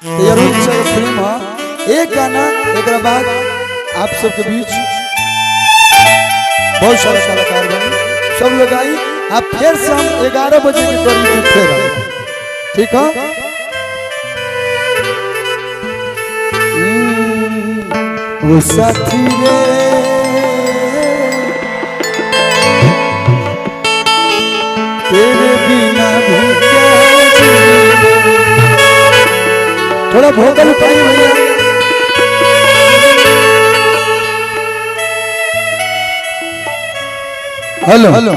जरूर फिल्म है। एक गाना एक बाद आप सबके बीच बहुत सारे कलाकार बने, सब लोग आई। आप फिर से हम 11 बजे के करीब फिर आए, ठीक है? वो साथी रे तेरे बिना भी थोड़ा भोकल उठाइए भैया। हेलो हेलो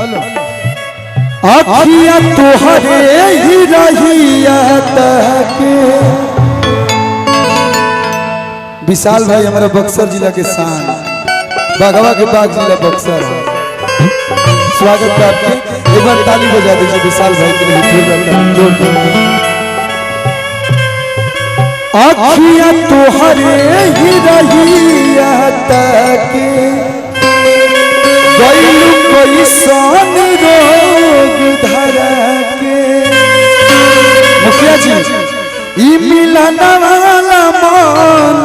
आखिया तोहरे ही रहिया तके। विशाल भाई हमारा बक्सर जिला के शान, बाघवा के बाग जिला बक्सर है। स्वागत करते एक बार ताली बजा दीजिए विशाल भाई के लिए। आखिया तोहरे ही रहिया तके गइलू कोई सन रोग धरा के। मुखिया जी ई मिलन वाला मन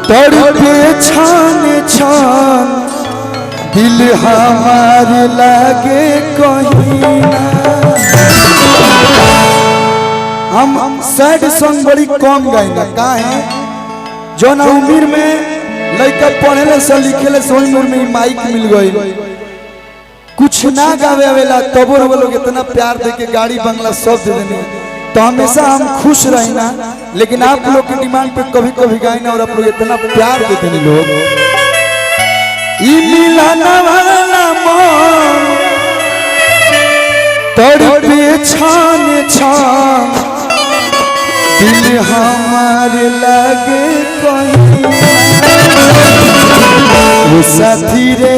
तड़पे छान छान, दिल हमार लागे कहीं ना। हम सैड सॉन्ग बड़ी कम गाइना का है, जो ना उम्र में लड़का पढ़े से लिखे से उम्र में माइक मिल गई, कुछ ना गावे आवेला तबो वो लोग इतना प्यार दे के गाड़ी बंगला सब दे देने, तो हमेशा हम खुश रहना। लेकिन आप लोग की डिमांड पे कभी कभी गाइना और आप लोग इतना प्यार देते हैं लोग। ई मिलन वाला मन तड़पे छान छान, दिल हमार लागे कहीं। वो साथी रे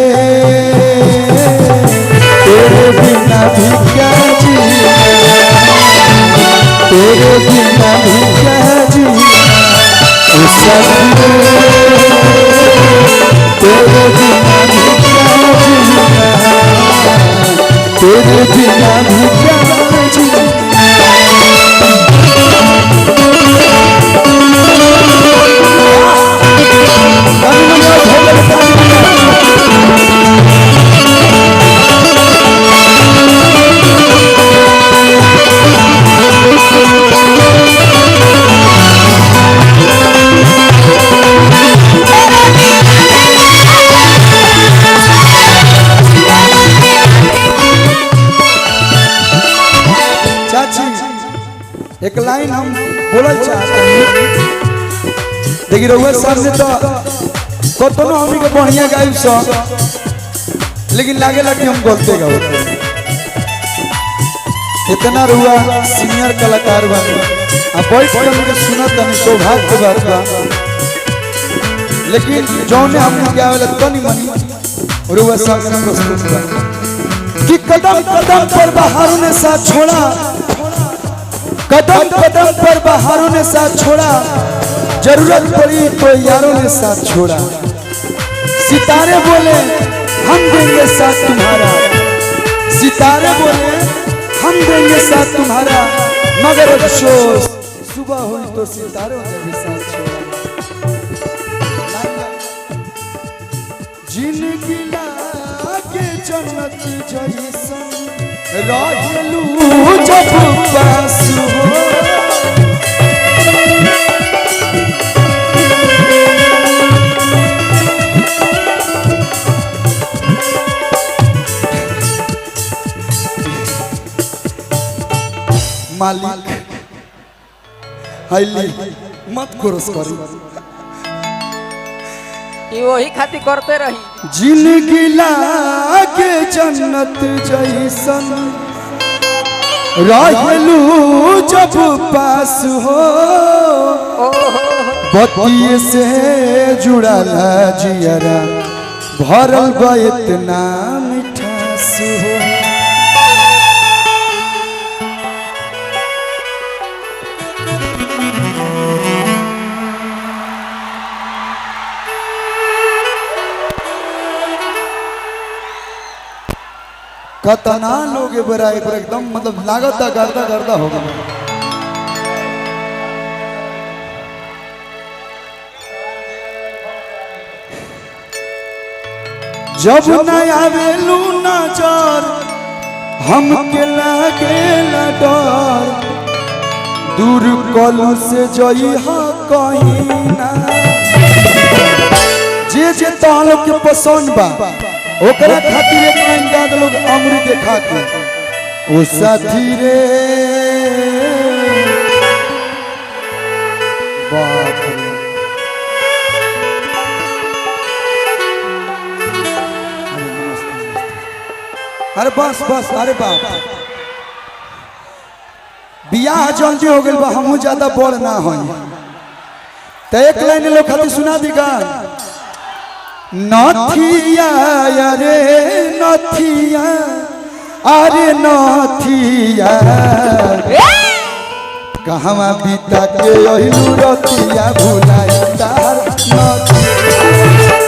तेरे बिना भी क्या जीना, तेरे बिना भी क्या जीना। वो साथी रे तेरे बिना भी क्या जीना, तेरे बिना भी क्या जीना। एक लाइन हम बोलल चाहते हैं, देखिए रउआ सामने तो कतनो हमनी के बढ़िया गाइब सो, लेकिन लागे कि हम गलते गाओ। इतना रउआ सीनियर कलाकार बने, अब बैठ के हमके सुनत तनी सौभाग्य के बात बा। लेकिन जौने हमने गावेला तनी मनी रउआ सामने प्रस्तुत बा कि कदम कदम पर बहारों ने साथ छोड़ा, कदम कदम पर बहारों ने साथ छोड़ा, जरूरत पड़ी तो यारों ने साथ छोड़ा। सितारे बोले हम देंगे साथ तुम्हारा, सितारे बोले हम देंगे साथ तुम्हारा, मगर अफसोस सुबह हुई तो सितारों ने भी साथ छोड़ा। जिंदगी लागे जन्नत जैसन रहलू जब पास हो, मालिक हाईली मत कोरस करी, ये वही खातिर करते रही। जिंदगी लागे जन्नत जैसन रहलू जब पास हो, बतिये से जुड़ाला जियरा भरल बा इतना मिठास हो। कतना लोग बरा एकदम मतलब लागत गर्दा गर्दा हो गया। जब न आवेलू नजर हमके लागेला डर दूर कलू से जई कहीं ना जे तालो के पसंद बा ओकरा खातिर एक लाइन गा दे लोग अमृत देखा के ओ साथी रे बाप रे अरे बस बस अरे बाप बियाह जल्दी हो गइल बा हमहू ज्यादा बड़ ना होई त एक लाइन लोग खातिर सुना दीगा नथिया अरे नथिया अरे नथिया कहवा बीता के अहिलू रतिया भुलाई तार नथिया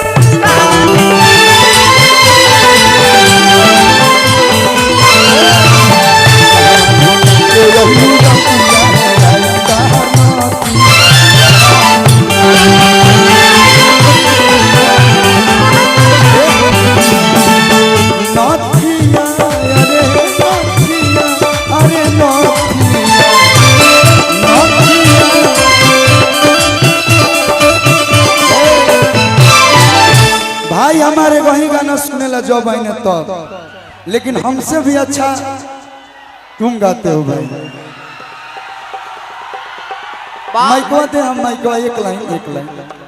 भाई हमारे वही गाना सुने ला जब आई ना तब लेकिन हमसे भी अच्छा तुम गाते हो भाई माइक दे हम माइक एक लाइन